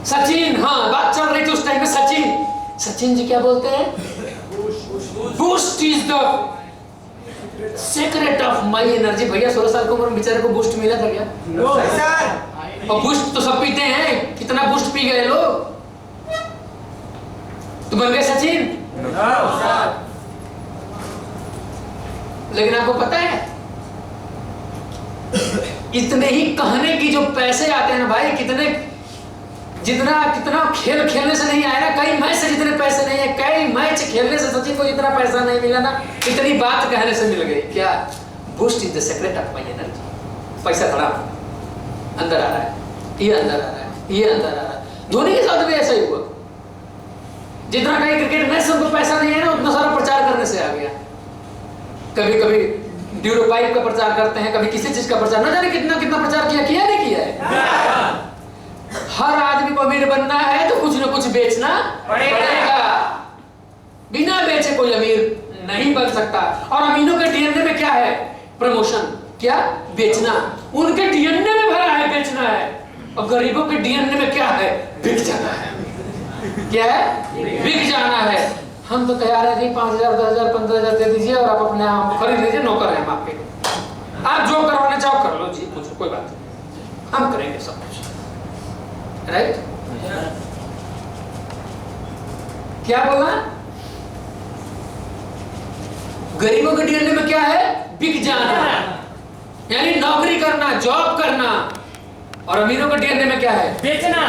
सचिन, हाँ बात चल रही थी उस टाइम पे। सचिन जी क्या बोलते हैं? Boost is the secret of my energy. भैया 16 साल की उम्र में बेचारे को बूस्ट मिला था क्या? और बूस्ट तो सब पीते हैं, कितना बूस्ट पी गए लोग। तो बन गए सचिन। लेकिन आपको पता है इतने ही कहने की जो पैसे आते हैं ना भाई, कितना खेल खेलने से नहीं आया ना, कई मैच से जितने पैसे नहीं है, कई मैच खेलने से सचिन को जितना पैसा नहीं मिला ना, इतनी बात कहने से मिल गई। क्या? Boost is the secret of my energy. पैसा खड़ा अंदर आ रहा है, ये अंदर आ रहा है, ये अंदर आ रहा है। धोनी के साथ भी ऐसा ही हुआ। जितना कहीं क्रिकेट मैच से उनको पैसा नहीं है ना, उतना सारा प्रचार करने से आ गया। कभी ड्यूरो पाइप का प्रचार करते हैं, कभी किसी चीज का प्रचार, न जाने कितना प्रचार किया नहीं किया है। हर आदमी को अमीर बनना है तो कुछ न कुछ बेचना पड़ेगा। बिना बेचे कोई अमीर नहीं बन सकता। और अमीरों के डीएनए में क्या है? प्रमोशन। क्या? बेचना। उनके डीएनए में भरा है बेचना है। और गरीबों के डीएनए में क्या है? बिक जाना है। क्या है? बिक जाना है। हम तो तैयार है कि 5,000, 10,000, 15,000 दे दीजिए और आप अपने आप खरीद लीजिए, नौकर हैं हम आपके। आप जो करवाना चाहो कर लो जी, मुझे कोई बात नहीं, हम करेंगे सब कुछ। राइट? क्या बोला? गरीबों के डीएनए में क्या है? बिक जाना, यानी नौकरी करना, जॉब करना। और अमीरों के डीएनए में क्या है? बेचना।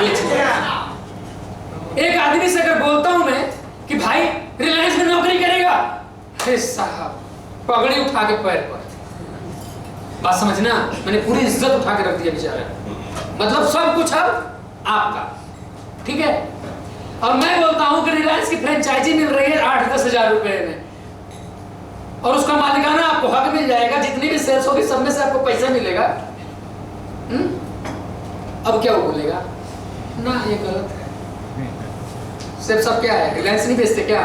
एक आदमी से अगर बोलता हूं मैं कि भाई रिलायंस में नौकरी करेगा, अरे साहब पगड़ी उठा के पैर पर। बात समझना, मैंने पूरी इज्जत उठा के रख दिया बेचारा। मतलब सब कुछ अब आपका, ठीक है। और मैं बोलता हूं कि रिलायंस की फ्रेंचाइजी मिल रही है 8-10 हजार रुपए में, और उसका मालिकाना आपको हक मिल जाएगा, जितनी भी सेल्स होगी सब में से आपको पैसा मिलेगा। अब क्या वो बोलेगा? ना ये गलत है। सिर्फ सब क्या है? रिलायंस नहीं बेचते क्या?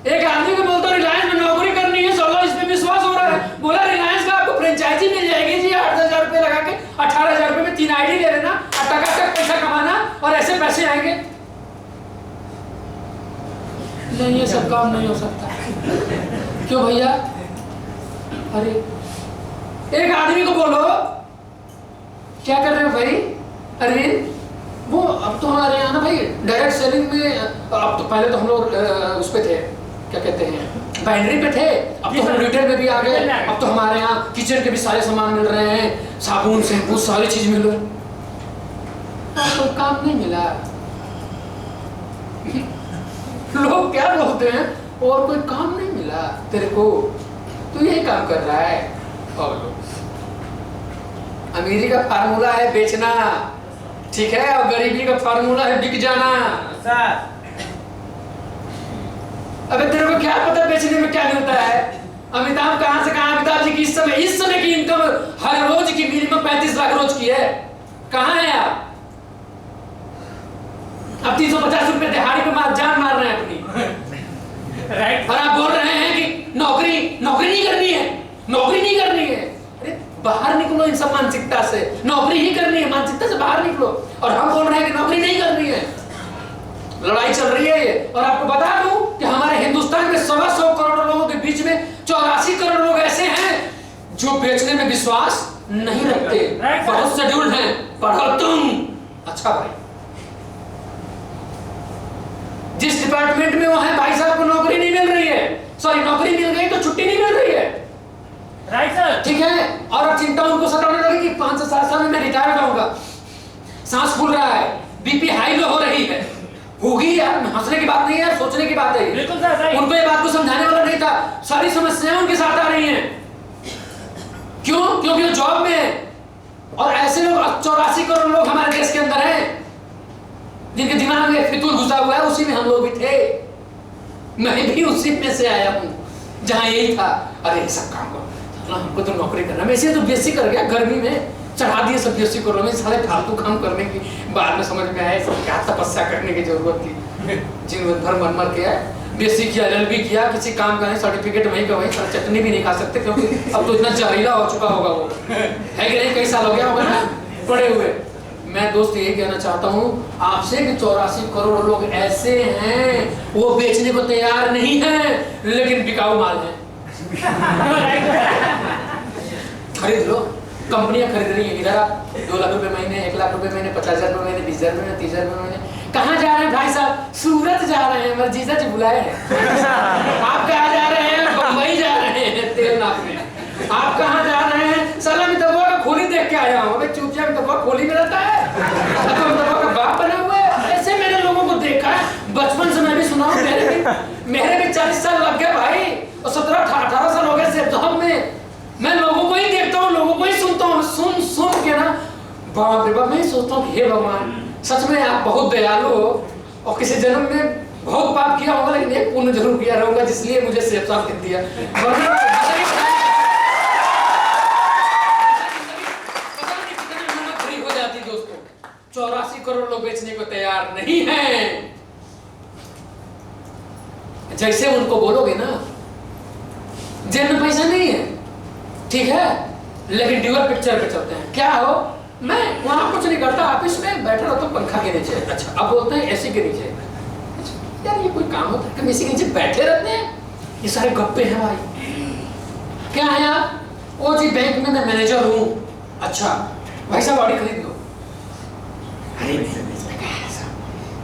एक आदमी को बोलता हूं रिलायंस में नौकरी करनी है, चलो इस पे विश्वास हो रहा है, बोला रिलायंस का आपको फ्रेंचाइजी मिल जाएगी जी 8-10 हजार रुपए लगा के, 18,000 रुपए में 3 आईडी ले लेना, टकाटक पैसा कमाना और ऐसे पैसे आएंगे। नहीं, ये सब काम नहीं हो सकता। क्यों भैया? अरे एक आदमी को बोलो क्या कर रहे हो भाई? अरे वो अब तो हमारे यहाँ ना भाई डायरेक्ट सेलिंग में, अब तो पहले तो हम लोग उस पे थे, क्या कहते हैं, बाइनरी पे थे, अब तो हम रिटेल में भी आ गए। अब तो हमारे यहाँ किचन के भी सारे सामान मिल रहे हैं, साबुन, शैम्पू, सारी चीज मिल रही है। कोई काम नहीं मिला। लोग क्या बोलते हैं? और कोई काम नहीं मिला तेरे को, तू यही काम कर रहा है। और अमीरी का फार्मूला है बेचना, ठीक है, और गरीबी का फार्मूला है बिक जाना। अबे तेरे को क्या पता बेचने में क्या मिलता है? अमिताभ कहां से कहां, अमिताभ जी की इस समय की इनकम हर रोज की मिनिमम 35 लाख रोज की है। कहां है आप? अब 350 रुपए दिहाड़ी पे जान मार रहे हैं अपनी। राइट। और आप बोल रहे हैं कि नौकरी नहीं करनी है, नौकरी नहीं करनी है। अरे बाहर निकलो इन सब मानसिकता से, नौकरी ही करनी है, मानसिकता से बाहर निकलो। और हम बोल रहे हैं कि नौकरी नहीं करनी है। लड़ाई चल रही है ये। और आपको बता दूं कि हमारे हिंदुस्तान में 125 करोड़ लोगों के बीच में 84 करोड़ लोग ऐसे हैं जो बेचने में विश्वास नहीं रखते। बहुत शेड्यूल्ड हैं। पढ़ो तुम। अच्छा भाई, जिस डिपार्टमेंट में वो है भाई साहब को नौकरी नहीं मिल रही है, सॉरी नौकरी मिल गई तो छुट्टी नहीं मिल रही है। राइट सर, ठीक है। और अब चिंता उनको सताने लगी कि 5 से 7 साल में मैं रिटायर हो जाऊंगा। सांस फूल रहा है, बीपी हाई लो हो रही है। होगी यार, हंसने की बात नहीं है, सोचने की बात है। बिल्कुल सर। उनको ये बात को समझाने वाला नहीं था। सारी समस्याएं उनके साथ आ रही हैं। क्यों? क्योंकि वो जॉब में है। और ऐसे लोग 84 करोड़ लोग हमारे देश के अंदर हैं जिनके दिमाग में फितूर घुसा हुआ है। उसी में हम लोग भी थे, मैं भी उसी में से आया हूँ जहाँ यही था, अरे सब काम करो, हमको तो नौकरी करना। मैं इसे तो बीएससी कर गया, गर्मी में चढ़ा दिए सब बीएससी करो में, सारे फालतू काम करने की बाद में समझ में आया क्या तपस्या करने की जरूरत थी। जिन भर मर के बीएससी किया, एलएलबी किया, किसी काम का नहीं, सर्टिफिकेट वहीं का वहीं, चटनी भी नहीं खा सकते क्योंकि अब तो इतना जहरीला हो चुका होगा वो, है कि नहीं? कई साल हो गया होगा ना, पड़े हुए। मैं दोस्त यही कहना चाहता हूँ आपसे कि 84 करोड़ लोग ऐसे हैं वो बेचने को तैयार नहीं है लेकिन बिकाऊ माल है। खरीद लो, कंपनियां खरीद रही हैं। इधर आप 2 लाख रुपए महीने, 1 लाख रुपए महीने, 50,000 रुपए महीने, 20,000 रुपए महीने, 30,000 रुपए महीने। कहाँ जा रहे हैं भाई साहब? सूरत जा रहे हैं, मेरे जीजा जी बुलाए हैं। आप कहाँ जा रहे हैं? बम्बई जा रहे हैं तेल नापने। आप कहाँ जा रहे हैं? साला मैं दबा का खोली देख के आया हूँ। अबे चुपचाप दबा खोली में रहता है, तो दबा का बाप बना हुआ है। ऐसे मैंने लोगों को देखा है, बचपन से मैं भी सुना हूँ। मेरे भी 40 साल लग गए भाई, और 17-18 साल हो गए सेब साहब में। मैं लोगों को ही देखता हूँ, लोगों को ही सुनता हूँ, सुन के ना बाप रे बाप, मैं सोचता हूँ हे भगवान सच में आप बहुत दयालु हो और किसी जन्म में बहुत पाप किया होगा लेकिन एक पुण्य जरूर किया रहूंगा जिसलिए मुझे सेब साहब कह दिया। हो जाती दोस्तों, 84 करोड़ लोग बेचने को तैयार नहीं हैं। जैसे उनको बोलोगे ना जेब में पैसा नहीं है ठीक है लेकिन ड्यूअल पिक्चर पे चलते हैं, क्या हो मैं वहां कुछ नहीं करता, ऑफिस में बैठा रहता हूँ पंखा के नीचे। अच्छा अब बोलते हैं एसी के नीचे। अच्छा यार ये कोई काम होता है कि एसी के नीचे बैठे रहते हैं? ये सारे गप्पे हैं भाई। क्या है आप? ओ जी बैंक में मैं मैनेजर हूँ। अच्छा भाई साहब गाड़ी खरीद लो। अरे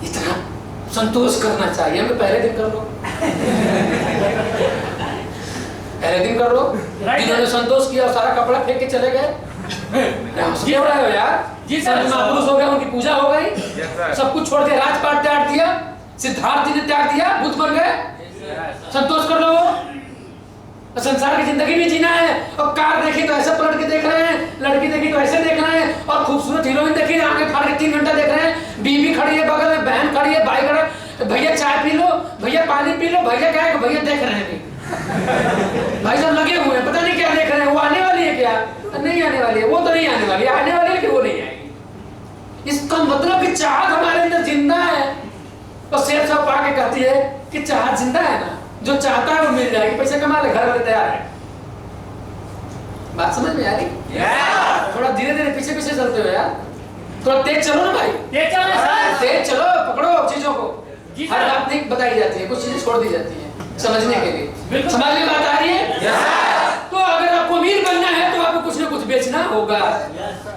इतना संतोष करना चाहिए हमें, पहले दिन कर लो। पहले दिन कर लो। जिन्होंने संतोष किया सारा कपड़ा फेंक के चले गए। जी हो रहे हो यार जी सर, महापुरुष हो गए, उनकी पूजा हो गई, सब कुछ छोड़ के राजपाट त्याग दिया, सिद्धार्थ जी ने त्याग दिया, बुद्ध बन गए। संतोष कर लो। संसार की जिंदगी भी जीना है और कार देखी तो ऐसे पलट के देख रहे हैं, लड़की देखी तो ऐसे देख रहे हैं और खूबसूरत हीरोइन देखी आगे फाड़ के 3 घंटा देख रहे हैं। बीवी खड़ी है बगल में, बहन खड़ी है, भाई खड़ा है, भैया चाय पी लो, भैया पानी पी लो, भैया क्या है भैया देख रहे हैं भाई साहब लगे हुए हैं, पता नहीं क्या देख रहे हैं। वो आने वाली है क्या? नहीं आने वाली है, वो तो नहीं आने वाली है, आने वाली है कि वो नहीं आएगी। इसका मतलब कि चाहत हमारे अंदर जिंदा है। और शेर साहब आके कहती है कि चाहत जिंदा है ना, जो चाहता है वो मिल जाएगी, पैसे कमा ले, घर वाले तैयार है। बात समझ में आ रही? थोड़ा धीरे धीरे पीछे पीछे चलते हो यार, थोड़ा तेज चलो ना भाई, तेज चलो, पकड़ो चीजों को। हर बात नहीं बताई जाती है, कुछ चीजें छोड़ दी जाती है समझने के लिए। समझ में बात आ रही है? तो अगर आपको अमीर बनना है तो आपको कुछ ना कुछ बेचना होगा।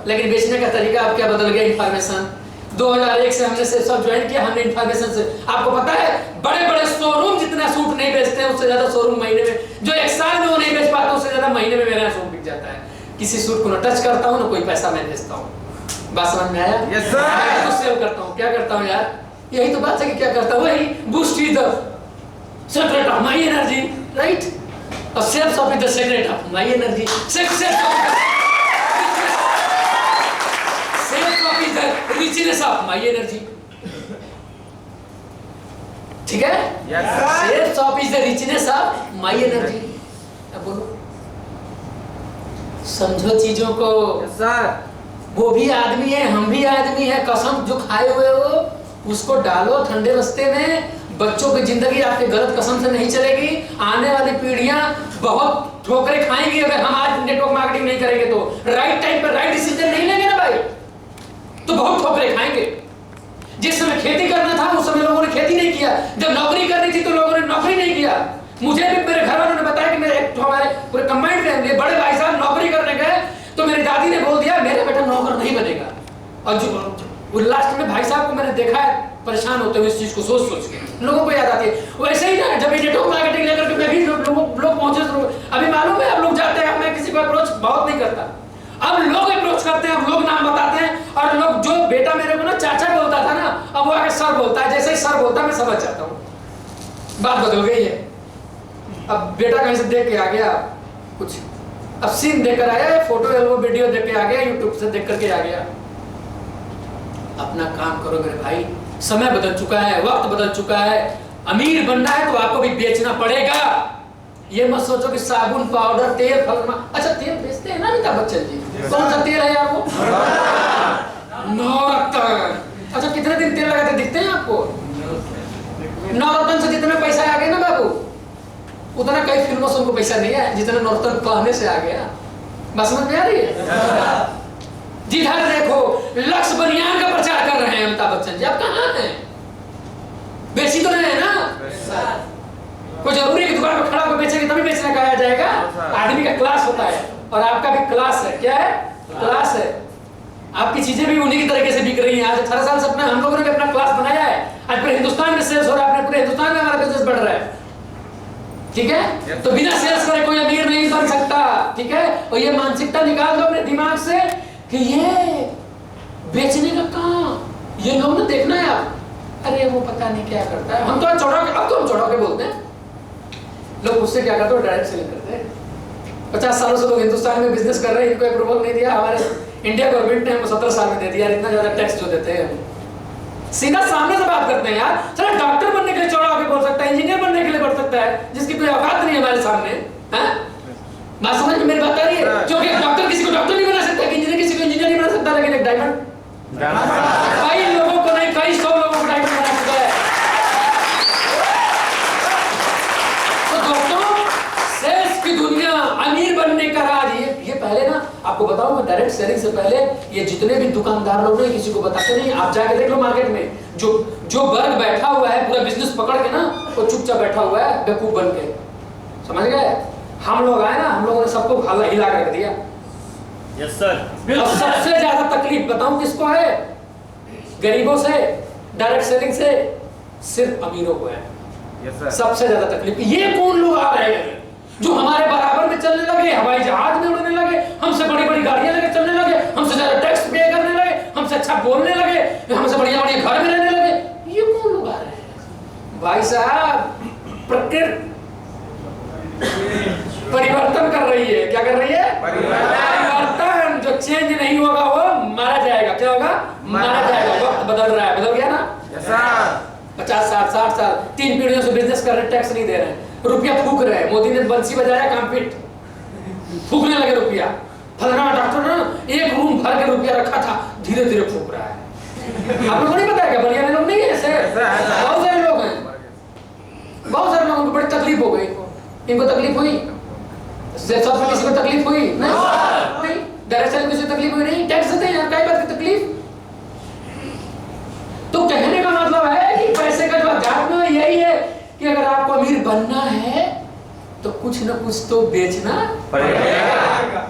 लेकिन बेचने का तरीका अब क्या बदल गया? इंफॉर्मेशन। 2001 से हमने सब ज्वाइन किया, हमने इंफॉर्मेशन से आपको पता है बड़े बड़े शोरूम जितना सूट नहीं बेचते हैं उससे ज्यादा शोरूम महीने में, जो 1 साल में वो नहीं बेच पाता उससे ज्यादा महीने में मेरा सूट बिक जाता है। किसी सूट को ना टच करता हूँ ना कोई पैसा मैं भेजता हूँ। बात समझ में आया? Yes sir. मैं सेल करता हूँ, क्या करता हूँ यार? यही तो बात है कि क्या करता हूँ, वही boost is the secret of my energy, right? A self is the secret of my energy. Self is the richness of my energy. ठीक है? Yes sir. Self is the richness of my energy. अब बोलो, समझो चीजों को। Yes sir. वो भी आदमी है, हम भी आदमी है। कसम जो खाए हुए हो उसको डालो ठंडे रास्ते में। बच्चों की जिंदगी आपके गलत कसम से नहीं चलेगी। आने वाली पीढ़ियां बहुत ठोकरें खाएंगी अगर हम आज नेटवर्क मार्केटिंग नहीं करेंगे तो। राइट टाइम पर राइट डिसीजन नहीं लेंगे ना भाई तो बहुत ठोकरें खाएंगे। जिस समय खेती करना था उस समय लोगों ने खेती नहीं किया, जब नौकरी करनी थी तो लोगों ने नौकरी नहीं किया। मुझे भी मेरे घर वालों ने बताया कि मेरे हमारे पूरे कंबाइंड फैमिली बड़े भाई साहब नौकरी करने गए तो मेरी दादी ने बोल दिया मेरा बेटा नौकर नहीं बनेगा। और जो लास्ट में भाई साहब को मैंने देखा है परेशान होते हुए इस चीज को सोच सोच के, लोगों को याद आती है। वैसे ही ना जब नेटवर्क मार्केटिंग लेकर के मैं भी लोग पहुंचे, अभी मालूम है आप लोग जाते हैं, मैं किसी को अप्रोच बहुत नहीं करता, अब लोग अप्रोच करते हैं, अब लोग नाम बताते हैं और लोग जो बेटा मेरे को ना चाचा बोलता था ना अब वो आगे सर बोलता है। जैसे ही सर बोलता है मैं समझ जाता हूँ बात बदल गई है। अब बेटा कहीं से देख के आ गया कुछ, अब सीन देखकर आया, फोटो एल्बम वीडियो देख के आ गया, यूट्यूब से देख करके आ गया। अपना काम करो मेरे भाई, समय बदल चुका है, वक्त बदल चुका है। अमीर बनना है तो आपको भी बेचना पड़ेगा। ये मत सोचो कि साबुन पाउडर तेल फलना। अच्छा तेल बेचते हैं ना अमिताभ बच्चन जी, कौन सा तेल है यार वो? नवरत्न। अच्छा कितने दिन तेल लगाते दिखते हैं आपको? नवरत्न से जितना पैसा आ गया ना बाबू उतना कई फिल्मों से उनको पैसा नहीं है जितना नवरत्न कहने से आ गया। बस समझ में आ रही है? जिधर देखो बेची तो नहीं है ना, कोई जरूरी की दुकान पर खड़ा होकर बेचेंगे तभी बेचने कहा जाएगा। आदमी का क्लास होता है और आपका भी क्लास है। क्या है? क्लास है। आपकी चीजें भी उन्हीं की तरीके से बिक रही हैं। आज 18 साल से अपना हम लोगों ने भी अपना क्लास बनाया है। आज पूरे हिंदुस्तान में सेल्स हो रहा है, पूरे हिंदुस्तान में हमारा बिजनेस बढ़ रहा है। ठीक है? तो बिना सेल्स करे कोई अमीर नहीं बन सकता। ठीक है? और ये मानसिकता निकाल दो अपने दिमाग से कि ये बेचने का काम, ये लोग ना देखना है आप, अरे वो पता नहीं क्या करता है। हम तो अब तो हम चौड़ा के बोलते हैं। लोग उससे क्या करते हैं? डायरेक्ट सेलिंग करते हैं। 50 सालों से लोग हिंदुस्तान में बिजनेस कर रहे हैं, इनको अप्रूवल नहीं दिया। हमारे इंडिया गवर्नमेंट ने हमको 17 साल में दे दिया। इतना ज्यादा टैक्स जो देते हैं, सीधा सामने से बात करते हैं यार। चलो डॉक्टर बनने के लिए चौड़ा होकर बोल सकता है, इंजीनियर बनने के लिए बढ़ सकता है, जिसकी कोई औकात नहीं हमारे सामने। हैं? बात समझ में मेरी बात आ रही है? क्योंकि डॉक्टर किसी को डॉक्टर नहीं बना सकता, इंजीनियर किसी को इंजीनियर नहीं बना सकता, लेकिन एक डायमंड कई लोगों को नहीं, कई 100 लोगों को डायमंड बना सकता है। तो दोस्तों, सेल्स की दुनिया, अमीर बनने का राज, ये पहले ना आपको बताऊं मैं, डायरेक्ट सेलिंग से पहले ये जितने भी दुकानदार लोग हैं किसी को बताते नहीं। आप जाके देख लो मार्केट में, जो वर्ग बैठा हुआ है पूरा बिजनेस पकड़ के ना, वो चुपचाप बैठा हुआ है बेवकूफ बन के। समझ गए? हम लोग आए ना, हम लोगों ने सबको हिला कर रख दिया। Yes sir. और सबसे ज्यादा तकलीफ बताऊं किसको है? गरीबों से, डायरेक्ट सेलिंग से सिर्फ अमीरों को है। Yes sir. सबसे ज्यादा तकलीफ ये कौन लोग आ रहे हैं जो हमारे बराबर में चलने लगे, हवाई जहाज में उड़ने लगे, हमसे बड़ी बड़ी गाड़ियां लेके चलने लगे, हमसे ज्यादा टैक्स पे करने लगे, हमसे अच्छा बोलने लगे, हमसे बढ़िया बढ़िया घर में रहने लगे। ये कौन लोग आ रहे हैं? भाई साहब, प्रकृति परिवर्तन कर रही है। क्या कर रही है? परिवर्तन। जो चेंज नहीं होगा वो मारा जाएगा। क्या होगा? मारा जाएगा। वक्त बदल रहा है, बदल गया ना? 50 साल 60 साल 3 पीढ़ियों से बिजनेस कर रहे, टैक्स नहीं दे रहे हैं, रुपया फूक रहे हैं। मोदी ने बंसी बजाया, काम फिट, फूकने लगे रुपया। फलाना डॉक्टर ने एक रूम भर के रुपया रखा था, धीरे धीरे फूक रहा है। आप लोगों को नहीं पता है क्या? बलिया में लोग नहीं है ऐसे, बहुत सारे लोग हैं, बहुत सारे लोगों को बड़ी तकलीफ हो गई। इनको तकलीफ हुई? सब में किसी को तकलीफ हुई? नहीं। डायरेक्ट सेलिंग किसी को तकलीफ हुई नहीं। टैक्स देते हैं, क्या बात की तकलीफ? तो कहने का मतलब है कि पैसे का जो अध्यात्म है यही है कि अगर आपको अमीर बनना है तो कुछ न कुछ तो बेचना पड़ेगा।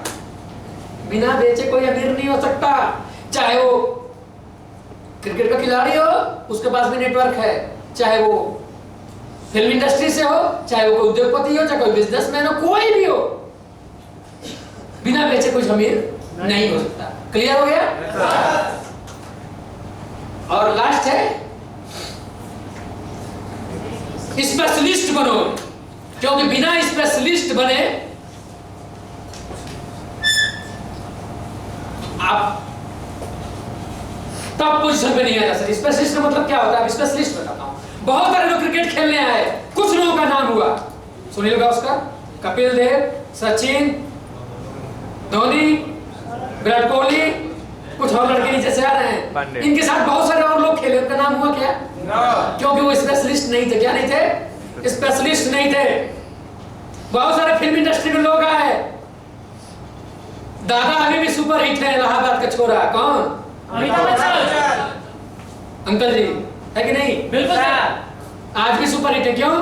बिना बेचे कोई अमीर नहीं हो सकता। चाहे वो क्रिकेट का खिलाड़ी हो, उसके पास भी नेटवर्क है, चाहे वो फिल्म इंडस्ट्री से हो, चाहे वो कोई उद्योगपति हो, चाहे कोई बिजनेसमैन हो, कोई भी हो, बिना बेचे कुछ अमीर नहीं हो सकता। क्लियर हो गया? और लास्ट है, स्पेशलिस्ट बनो, क्योंकि बिना स्पेशलिस्ट बने आप टॉप पोजीशन पे नहीं आ जा सकते। स्पेशलिस्ट का मतलब क्या होता है? स्पेशलिस्ट बताता हूं। बहुत सारे लोग क्रिकेट खेलने आए, कुछ लोगों का नाम हुआ, सुनील गावस्कर, कपिल देव, सचिन, धोनी, विराट कोहली, कुछ और लड़के नीचे से आ रहे हैं, इनके साथ बहुत सारे और लोग खेले, उनका नाम हुआ क्या? क्योंकि वो स्पेशलिस्ट नहीं थे। क्या नहीं थे? स्पेशलिस्ट नहीं थे। बहुत सारे फिल्म इंडस्ट्री में लोग आए, दादा अभी भी सुपर हिट है, इलाहाबाद का छोरा, कौन? अंकल जी, है कि नहीं? बिल्कुल। आज भी सुपर हिट है। क्यों?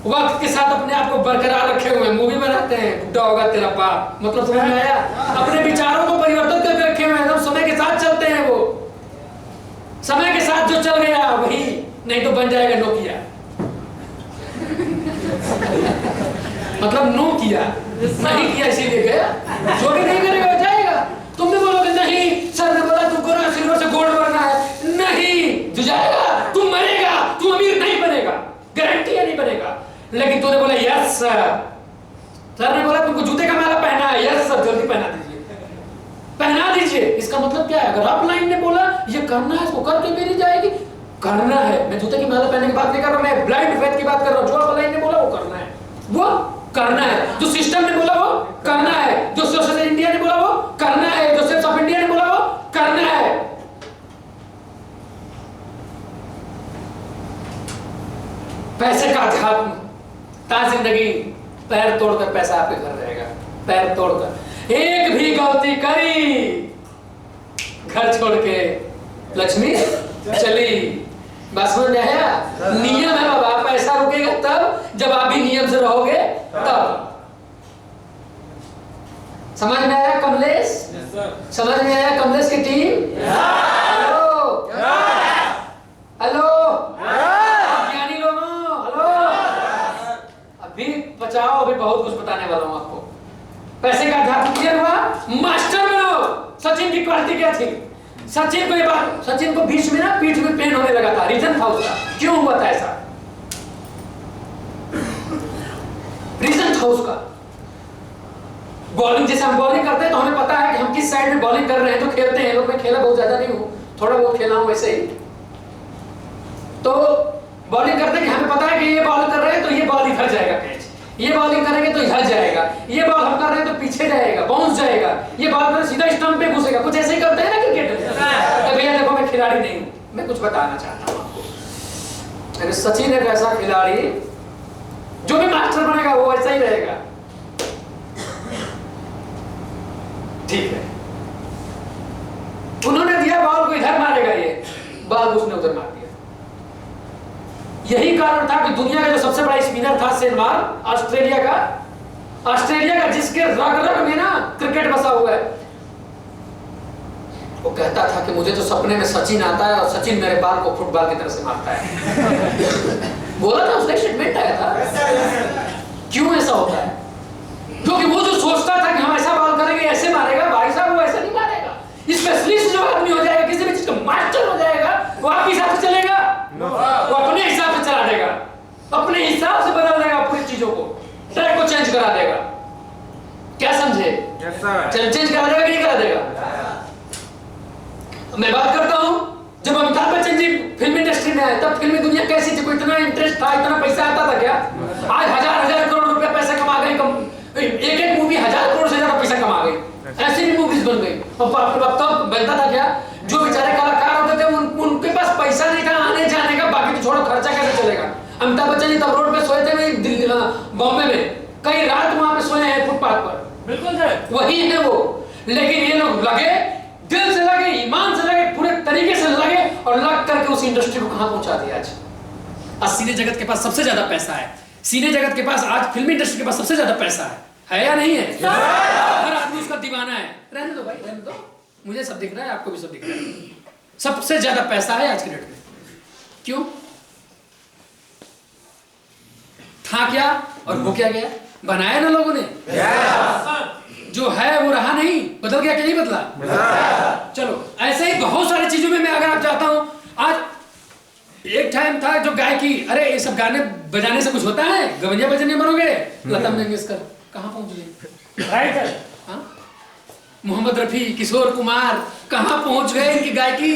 वक्त के साथ अपने आप को बरकरार रखे हुए, मूवी बनाते हैं, बुढ़ा होगा तेरा बाप, मतलब समझ में आया? अपने विचारों को परिवर्तन करके रखे हुए हैं, समय के साथ चलते हैं। वो समय के साथ जो चल गया वही, नहीं तो बन जाएगा नोकिया। मतलब नो किया, नहीं किया इसीलिए गया, जो भी नहीं करेगा हो जाएगा। तुम भी बोलोगे नहीं, सर ने बोला तुमको ना सिल्वर से गोल्ड बनना है, नहीं, जो जाएगा, तुम मरेगा, तुम अमीर नहीं बनेगा, गारंटी है नहीं बनेगा। लेकिन तूने बोला यस सर ने बोला तुमको जूते का माला पहना है, यस सर, जल्दी पहना दीजिए, पहना दीजिए। इसका मतलब क्या है? अगर आप लाइन ने बोला ये करना है, इसको करके मेरी जाएगी, करना है। मैं जूते की माला पहनने की बात नहीं कर रहा, मैं ब्लाइंड फेथ की बात कर रहा हूं। जो आप लाइन ने बोला वो करना है, वो करना है। जो सिस्टम ने बोला वो करना है, जो सोशल इंडिया ने बोला वो करना है, जो सेल्स ऑफ इंडिया ने बोला वो करना है। पैसे का अध्यात्म, ता जिंदगी पैर तोड़कर पैसा आपके घर रहेगा, पैर तोड़कर। एक भी गलती करी, घर छोड़ के लक्ष्मी चली। बस समझ में आया? नियम है बाबा, पैसा रुकेगा तब जब आप भी नियम से रहोगे तब। समझ में आया कमलेश? समझ में आया कमलेश की टीम? हेलो हेलो ज्ञानी लोगों, हेलो। अभी बचाओ, अभी बहुत कुछ बताने वाला हूं आपको। पैसे का अध्यात्म क्लियर हुआ? मास्टर बनो। सचिन की क्वालिटी क्या थी? सचिन को ये बात, सचिन को बीच में ना पीठ में पेन होने लगा था, रीजन था उसका। क्यों हुआ था ऐसा? रीजन था उसका। बॉलिंग, जैसे हम बॉलिंग करते हैं तो हमें पता है कि हम किस साइड में बॉलिंग कर रहे हैं, तो खेलते हैं लोग। मैं खेला बहुत ज्यादा नहीं हूं, थोड़ा बहुत खेला हूं वैसे ही। तो बॉलिंग करते हैं कि हमें पता है कि ये बॉल कर रहे हैं तो ये बॉल इधर जाएगा कैच, ये बॉलिंग करेंगे तो इधर जाएगा, ये बॉल हम कर रहे हैं तो पीछे जाएगा, बाउंस जाएगा, ये बॉल कर सीधा स्टंप पे घुसेगा। कुछ ऐसे ही करते हैं ना क्रिकेट में। तो भैया देखो, मैं खिलाड़ी नहीं हूं, मैं कुछ बताना चाहता हूं आपको। अरे सचिन एक ऐसा खिलाड़ी, जो भी मास्टर बनेगा वो ऐसा ही रहेगा। ठीक है, उन्होंने दिया बॉल को इधर मारेगा, ये बॉल उसने उधर मार दिया। यही कारण था कि दुनिया का जो सबसे बड़ा स्पिनर था शेनवार, ऑस्ट्रेलिया का जिसके रग रग में ना क्रिकेट बसा हुआ है, वो कहता था कि मुझे तो सपने में सचिन आता है और सचिन मेरे बाल को फुटबॉल की तरह से मारता है। बोला था, उसका स्टेटमेंट आया था। क्यों ऐसा होता है? क्योंकि वो जो सोचता था कि हम ऐसा बॉल करेंगे, ऐसे मारेगा, भाई साहब वो ऐसा नहीं मारेगा। स्पेशलिस्ट जो आदमी हो जाएगा, किसी भी चीज का मास्टर हो जाएगा, वो आपके हिसाब से चलेगा, वो अपने हिसाब से चला देगा, अपने हिसाब से बदल देगा पूरी चीजों को, ट्रैक को चेंज करा देगा। क्या समझे? चेंज करा देगा कि नहीं करा देगा? मैं बात करता हूं, जब अमिताभ बच्चन जी फिल्म इंडस्ट्री में आए तब फिल्मी दुनिया कैसी थी? कोई इतना इंटरेस्ट था, इतना पैसा आता था क्या? आज हजार करोड़ रुपए पैसा कमा गए, एक मूवी 1000 करोड़ से ज्यादा पैसा कमा गई, ऐसी भी मूवीज बन गई। और तब बनता था क्या? जो बेचारे कलाकार होते थे उनके पास पैसा नहीं था आने जाने का, बाकी तो छोड़ो खर्चा कैसे चलेगा। अमिताभ बच्चन जी तब रोड पे सोए थे, दिल्ली बॉम्बे में कई रात वहां पे सोए हैं फुटपाथ पर। बिल्कुल सर, वही है वो। लेकिन ये लोग लगे, दिल से लगे, ईमान से लगे, पूरे तरीके से लगे और लग करके उस इंडस्ट्री को कहां पहुंचा दिया। आज सिने जगत के पास सबसे ज्यादा पैसा है, सिने जगत के पास आज फिल्म इंडस्ट्री के पास सबसे ज्यादा पैसा है या नहीं है? हर आदमी उसका दीवाना है। रहने दो भाई, रहने दो, मुझे सब दिख रहा है, आपको भी सब दिख रहा है। सबसे ज्यादा पैसा है आज के डेट में। क्यों था क्या और वो क्या गया? बनाया ना लोगों ने। जो है वो रहा नहीं, बदल गया कि नहीं बदला? चलो ऐसे ही बहुत सारी चीजों में मैं अगर आप चाहता हूं, आज एक टाइम था जो गायकी, अरे ये सब गाने बजाने से कुछ होता है? गवैया बजने बनोगे? लता मंगेशकर कहां पहुंच गए? राइट, मोहम्मद रफी, किशोर कुमार कहां पहुंच गए इनकी गायकी?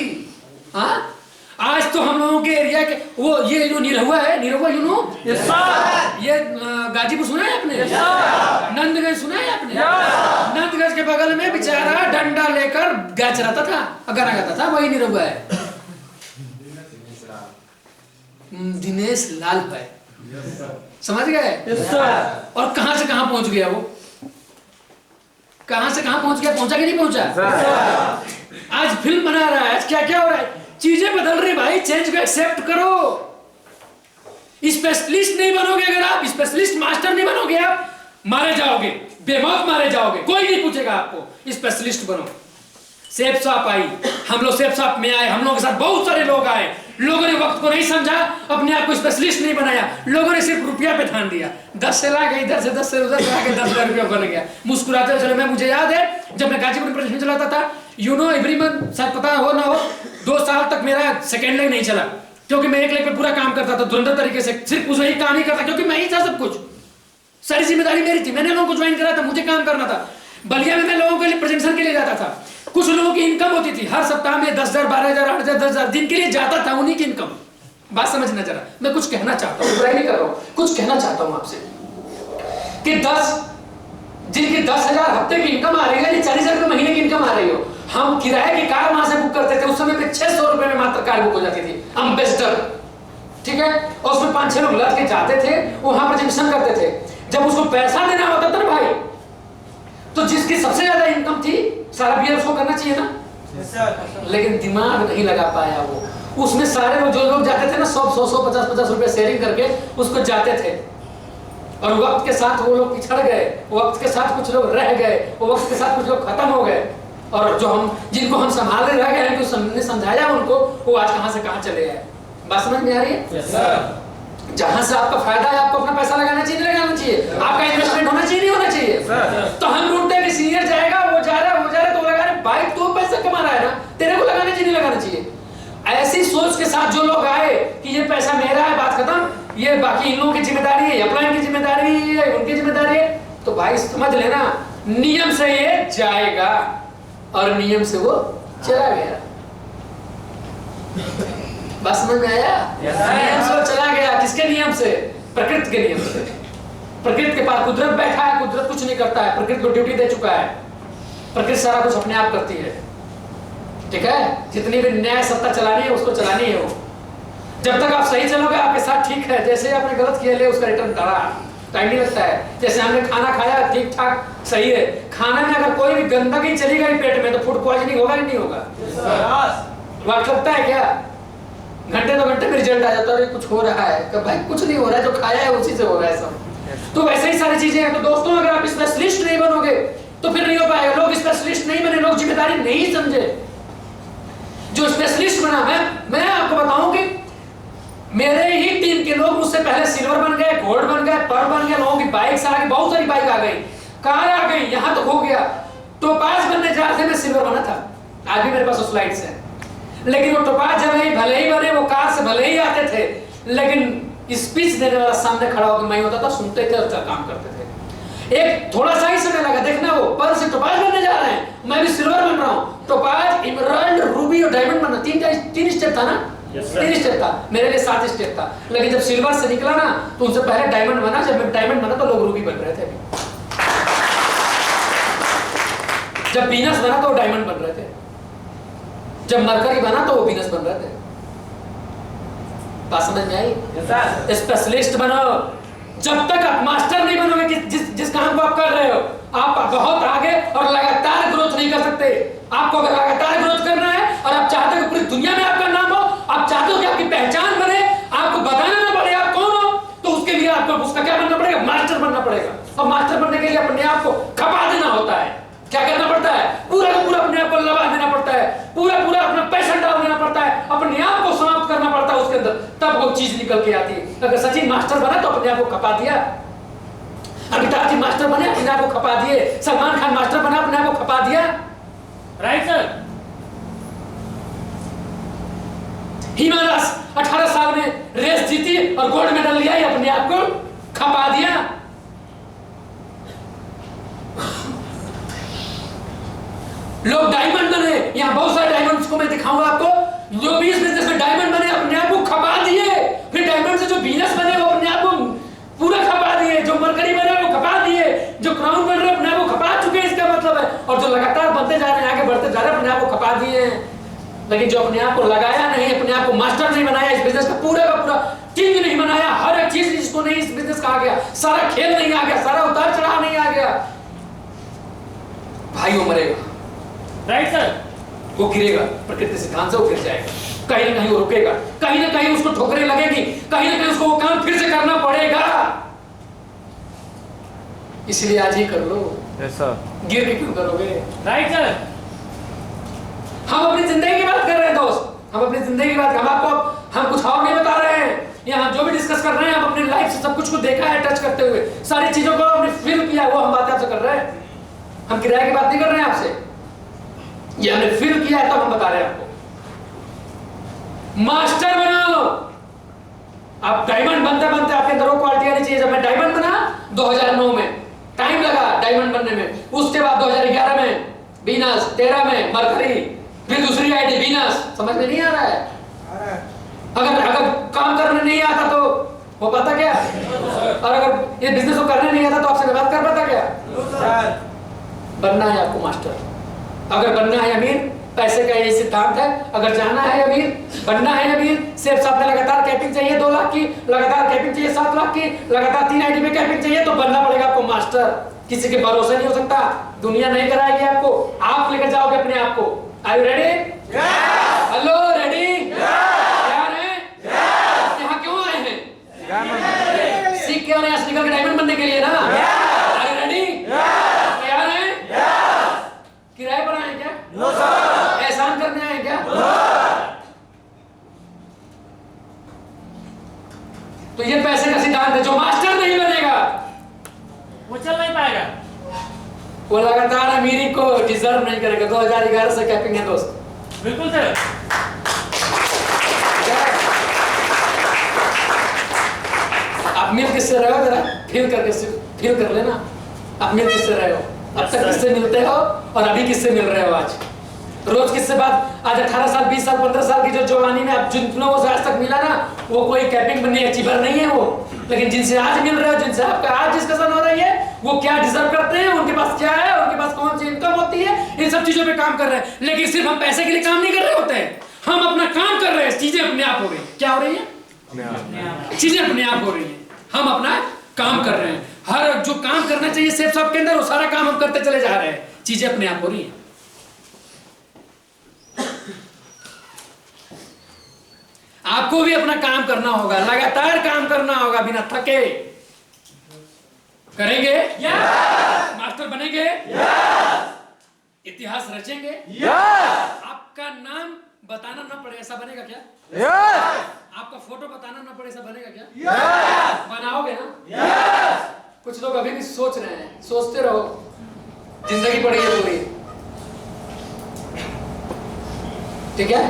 हाँ, आज तो हम लोगों के एरिया के वो ये जो निरहुआ है, निरहुआ यू नो, ये गाजीपुर सुना है आपने? नंदगंज सुना है आपने? नंदगंज के बगल में बेचारा डंडा लेकर गाय चराता था, गाना गाता था, वही निरहुआ है। दिनेश लाल भाई, समझ गए? और कहां से कहां पहुंच गया वो? कहां से कहां पहुंच गया? पहुंचा कि नहीं पहुंचा? आज फिल्म बना रहा है, आज क्या क्या हो रहा है? चीजें बदल रही भाई, चेंज को एक्सेप्ट करो। स्पेशलिस्ट नहीं बनोगे, अगर आप स्पेशलिस्ट मास्टर नहीं बनोगे, आप मारे जाओगे, बेमौत मारे जाओगे, कोई नहीं पूछेगा आपको। स्पेशलिस्ट बनो। सेफ शॉप आई, हम लोग सेफ शॉप में आए, हम लोगों के साथ बहुत सारे लोग आए, लोगों ने वक्त को नहीं समझा, अपने आप को स्पेशलिस्ट नहीं बनाया, लोगों ने सिर्फ रुपया पे ध्यान दिया। 10 से लाके इधर से 10 से उधर से लाके 10,000 रुपया बन गया, मुस्कुराते हुए चले। मैं मुझे याद है जब मैं गाजीपुर में प्रेजेंटेशन चलाता था, यू नो एवरी मंथ, शायद पता हो ना हो, 2 साल तक मेरा सेकेंड लेग नहीं चला, क्योंकि मैं एक लेग पे पूरा काम करता था धुरंधर तरीके से, सिर्फ उस वही काम ही करता, क्योंकि मैं ही था सब कुछ, सारी जिम्मेदारी मेरी थी, मैंने लोगों को ज्वाइन करा था, मुझे काम करना था। बलिया में मैं लोगों के लिए प्रेजेंटेशन के लिए जाता था, कुछ लोगों की इनकम होती थी हर सप्ताह में 10,000, 12,000, 8,000, 10,000 दिन के लिए जाता था, उन्हीं की इनकम। बात समझना जरा, मैं कुछ कहना चाहता हूँ, ट्राई नहीं कर रहा हूँ, कुछ कहना चाहता हूँ आपसे कि 10 जिनकी 10,000 हफ्ते की इनकम आ रही है, 40,000 रुपए महीने की इनकम आ रही हो, हम किराए की कार वहां से बुक करते थे, उस समय में 600 रुपए में मात्र कार बुक हो जाती थी, अम्बेसडर, ठीक है, और उसमें 5-6 लोग लद के जाते थे, वहां पर जंक्शन करते थे। जब उसको पैसा देना होता था ना भाई, तो जिसकी सबसे ज्यादा इनकम थी, सारा बियर उसको करना चाहिए ना, लेकिन दिमाग नहीं लगा पाया वो। उसमें सारे लोग जो लोग जाते थे ना 100 50 रुपए शेयरिंग करके उसको जाते थे, और वक्त के साथ वो लोग पिछड़ गए, वक्त के साथ कुछ लोग रह गए, वक्त के साथ कुछ लोग खत्म हो गए, और जो हम जिनको हम संभाले रह गए हैं, जो हमने समझाया उनको, वो आज कहां से कहां चले गए। बात समझ में आ रही है? Yes sir. जहां से आपका फायदा है आपको अपना पैसा लगाना चाहिए, नहीं लगाना चाहिए? आपका इन्वेस्टमेंट होना चाहिए, नहीं होना चाहिए? तो हम ढूंढते हैं कि सीनियर जाएगा, वो जा रहा है, वो जा रहा है, तो लगा रहे भाई, तू पैसा कमा रहा है ना, तेरे को लगाना चाहिए, नहीं लगाना चाहिए? ऐसी सोच के साथ जो लोग आए कि ये पैसा मेरा है, बात खत्म, ये बाकी इन लोगों की जिम्मेदारी है, अपलाइन की जिम्मेदारी है, उनकी जिम्मेदारी है, तो भाई समझ लेना नियम से ये जाएगा और नियम से वो चला गया। बस समझ में आया? नियम से वो चला गया। किसके नियम से? प्रकृति के नियम से। प्रकृति के पास कुदरत बैठा है, कुदरत कुछ नहीं करता है, प्रकृति को ड्यूटी दे चुका है, प्रकृति सारा कुछ अपने आप करती है, ठीक है? जितनी भी न्याय सत्ता चलानी है उसको चलानी है वो। जब तक आप सही चलोगे आपके साथ ठीक है, जैसे आपने गलत किया ले उसका रिटर्न करा, टाइम नहीं लगता है। जैसे हमने खाना खाया ठीक ठाक सही है, खाने में अगर कोई भी गंदगी चली गई पेट में तो फूड पॉइजनिंग होगा कि नहीं होगा? वक्त लगता है क्या? घंटे 2 घंटे में रिजल्ट आ जाता है, कुछ हो रहा है, तो भाई कुछ नहीं हो रहा है, जो खाया है उसी से हो रहा है सब। तो वैसे ही सारी चीजें हैं। तो दोस्तों अगर आप स्पेशलिस्ट नहीं बनोगे तो फिर नहीं हो पाएगा। लोग स्पेशलिस्ट नहीं बने, लोग जिम्मेदारी नहीं समझे। जो स्पेशलिस्ट बना है, मैं आपको बताऊं कि मेरे ही टीम के लोग मुझसे पहले सिल्वर बन गए, गोल्ड बन गए, पर्ल बन गए, लोगों की बाइक्स आ गई, बहुत सारी बाइक आ गई, कार आ गई, यहां तक हो गया। टोपाज बनने जा रहे थे, मैं सिल्वर बना था, आज भी मेरे पास वो स्लाइड्स हैं। लेकिन वो टोपाज जब भले ही बने, वो कार से भले ही आते थे, लेकिन स्पीच देने वाला सामने खड़ा होकर मैं होता था, सुनते थे और काम करते थे। एक थोड़ा सा ही समय लगा, देखना वो पर्ल से टोपाज बनने जा रहे हैं, मैं भी सिल्वर बन रहा हूँ। टोपाज, इमराल्ड, रूबी और डायमंड बनना, तीन स्टेप था ना? Yes, 3 स्टेप था, मेरे लिए 7 स्टेप था। लेकिन जब सिल्वर से निकला ना तो उनसे पहले डायमंड बना, जब मैं डायमंड बना तो लोग रूबी बन रहे थे। जब वीनस बना तो वो डायमंड बन रहे थे, जब मरकरी बना तो वो वीनस बन रहे थे। बात समझ में आई? स्पेशलिस्ट बनो। जब तक आप मास्टर नहीं बनोगे जिस काम को आप कर रहे हो, आप बहुत आगे और लगातार ग्रोथ नहीं कर सकते। आपको अगर लगातार ग्रोथ करना है और आप चाहते हो कि पूरी दुनिया में आपका नाम हो, आप चाहते हो कि आपकी पहचान बने, आपको बताना ना पड़े आप कौन हो, तो उसके लिए आपको उसका क्या बनना पड़ेगा? मास्टर बनना पड़ेगा। और मास्टर बनने के लिए अपने आप को खपा देना होता है। क्या करना पड़ता है? पूरा का पूरा अपने आप को लगा देना पड़ता है, पूरा अपना पैशन डाल देना पड़ता है, अपने आप को समाप्त करना पड़ता है उसके अंदर, तब वो चीज निकल के आती है। अगर सचिन मास्टर बना तो अपने आप को खपा दिया, अमिताभ जी मास्टर बने अपने आप को खपा दिए, सलमान खान मास्टर बना अपने आप को खपा दिया। Right sir. हिमा दास 18 साल में रेस जीती और गोल्ड मेडल लिया, अपने आप को खपा दिया। लोग डायमंड बने, यहाँ बहुत सारे डायमंड्स को मैं दिखाऊंगा आपको, जो भी इस बिजनेस में डायमंड बने अपने आप को खपा दिए। फिर डायमंड से जो वीनस बने वो अपने आप को पूरा खपा दिए, जो मरकरी बने वो खपा दिए, जो क्राउन बन रहे अपने आप को खपा चुके, इसका मतलब है। और जो लगातार बनते जा रहे हैं, आगे बढ़ते जा रहे हैं, अपने आप को खपा दिए। लेकिन जो अपने आप को लगाया नहीं, अपने आप को मास्टर नहीं बनाया, इस बिजनेस का पूरा किंग नहीं बनाया, हर एक चीज जिसको नहीं इस बिजनेस का आ गया, सारा खेल नहीं आ गया, सारा उतार चढ़ाव नहीं आ गया, भाई वो मरेगा। Right sir. वो गिरेगा, प्रकृति सिद्धांत से वो गिर जाएगा, कहीं ना कहीं वो रुकेगा, कहीं ना कहीं उसको ठोकरें लगेगी, कहीं ना कहीं उसको वो काम फिर से करना पड़ेगा। इसलिए आज ही कर लो। Yes sir. गिर के क्यों करोगे? Right sir. हम अपनी जिंदगी की बात कर रहे हैं दोस्त, हम अपनी जिंदगी की बात, हम आपको हम कुछ और नहीं बता रहे हैं। यहाँ जो भी डिस्कस कर रहे हैं, हम अपनी लाइफ से सब कुछ को देखा है, टच करते हुए सारी चीजों को हमने फील किया, वो हम बातें आपसे कर रहे हैं। हम किराए की बात नहीं कर रहे हैं आपसे, ये हमने फील किया है, तब हम बता रहे हैं आपको। मास्टर बनो। आप डायमंड बनते बनते आपके अंदर वो क्वालिटी आनी चाहिए। जब मैं डायमंड बना 2009 में, टाइम लगा डायमंड बनने में, उसके बाद 2011 में वीनस, 13 में मरकरी, फिर दूसरी आईडी वीनस। समझ में नहीं आ रहा है? अगर काम करने नहीं आता तो वो पता क्या, और अगर ये बिजनेस को करने नहीं आता तो आपसे बात कर पाता क्या? बनना है आपको मास्टर। अगर बनना है अमीर, पैसे का यही सिद्धांत है, अगर जाना है अमीर, बनना है अमीर, सिर्फ साथ में लगातार कैपिंग चाहिए 2 लाख की, लगातार कैपिंग चाहिए 7 लाख की, लगातार 3 आईडी में कैपिंग चाहिए, तो बनना पड़ेगा आपको मास्टर। किसी के भरोसे नहीं हो सकता, दुनिया नहीं कराएगी आपको, आप लेकर जाओगे अपने आप को। Are you ready? Hello, ready? तैयार हैं? यहाँ क्यों आए हैं? सीख के और यहाँ से निकल के डायमंड बनने के लिए ना? Are you ready? तैयार हैं? किराए पर आए हैं क्या? No sir. एहसान करने आए हैं क्या? तो ये पैसे का सिद्धांत है, जो मास्टर नहीं बनेगा वो चल नहीं पाएगा। वो लगातार अमीरी को डिजर्व नहीं करेगा। 2011 से कैपिंग है दोस्त। बिल्कुल सर। आप मिल किससे रहे हो? जरा फील कर लेना, आप मिल किससे रहे हो, अब तक किससे मिलते हो और अभी किससे मिल रहे हो? आज रोज किससे बात? आज 18 साल 20 साल 15 साल की जो जवानी में आप जिन लोगों से आज तक मिला ना, वो कोई कैपिंग बनने अचीवर नहीं है वो। लेकिन जिनसे आज मिल रहे हो, जिनसे आपका आज डिस्कशन हो रही है, वो क्या डिजर्व करते हैं, उनके पास क्या है, उनके पास कौन सी इनकम होती है, इन सब चीजों पे काम कर रहे हैं। लेकिन सिर्फ हम पैसे के लिए काम नहीं कर रहे होते हैं, हम अपना काम कर रहे हैं। चीजें अपने आप हो रही है। क्या हो रही है? चीजें अपने आप हो रही है, हम अपना काम कर रहे हैं। हर जो काम करना चाहिए सेफ शॉप के अंदर, वो सारा काम हम करते चले जा रहे हैं। चीजें अपने आप हो रही है। आपको भी अपना काम करना होगा, लगातार काम करना होगा बिना थके। करेंगे? मास्टर बनेंगे? इतिहास रचेंगे? आपका नाम बताना ना पड़े ऐसा बनेगा क्या? आपका फोटो बताना ना पड़े ऐसा बनेगा क्या? बनाओगे ना? कुछ लोग अभी भी सोच रहे हैं, सोचते रहो, जिंदगी पड़ी है पूरी। ठीक है?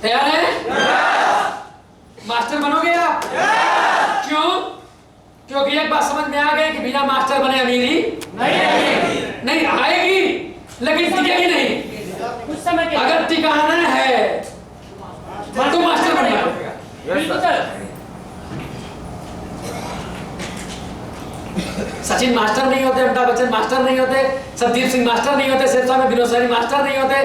तैयार है? मास्टर बनोगे आप? क्यों? क्योंकि एक बात समझ में आ गई कि बिना मास्टर बने अमीरी नहीं आएगी, लेकिन टिकेगी नहीं। कुछ समय के अगर टिकाना है तो मास्टर बनना पड़ेगा। बिल्कुल सर। सचिन मास्टर नहीं होते, अमिताभ बच्चन मास्टर नहीं होते, संदीप सिंह मास्टर नहीं होते, शेरशाह में विनोद सहनी मास्टर नहीं होते,